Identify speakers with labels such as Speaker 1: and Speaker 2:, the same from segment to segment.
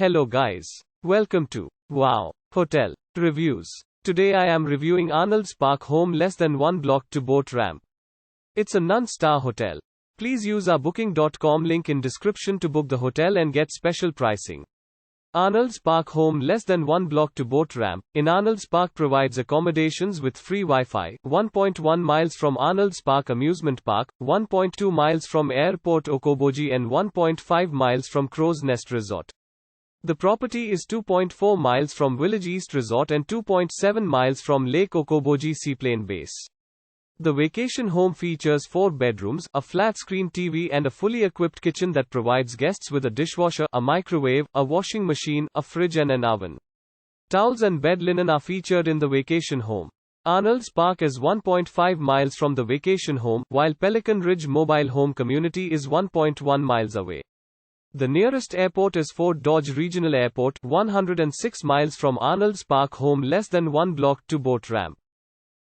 Speaker 1: Hello guys. Welcome to Wow Hotel Reviews. Today I am reviewing Arnolds Park Home, less than 1 block to boat ramp. It's a non-star hotel. Please use our booking.com link in description to book the hotel and get special pricing. Arnolds Park Home, less than 1 block to boat ramp. In Arnolds Park provides accommodations with free Wi-Fi, 1.1 miles from Arnolds Park Amusement Park, 1.2 miles from Airport Okoboji and 1.5 miles from Crow's Nest Resort. The property is 2.4 miles from Village East Resort and 2.7 miles from Lake Okoboji Seaplane Base. The vacation home features 4 bedrooms, a flat-screen TV and a fully equipped kitchen that provides guests with a dishwasher, a microwave, a washing machine, a fridge and an oven. Towels and bed linen are featured in the vacation home. Arnolds Park is 1.5 miles from the vacation home, while Pelican Ridge Mobile Home Community is 1.1 miles away. The nearest airport is Fort Dodge Regional Airport, 106 miles from Arnolds Park Home, less than 1 block to boat ramp.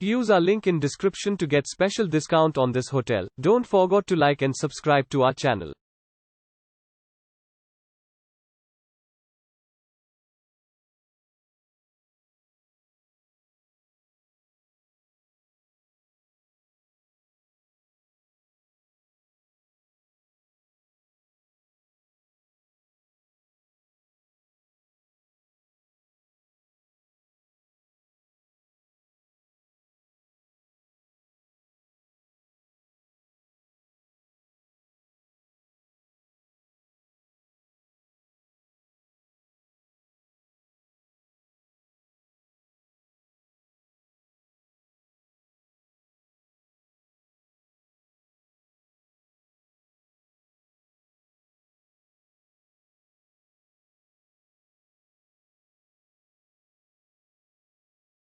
Speaker 1: Use our link in description to get special discount on this hotel. Don't forget to like and subscribe to our channel.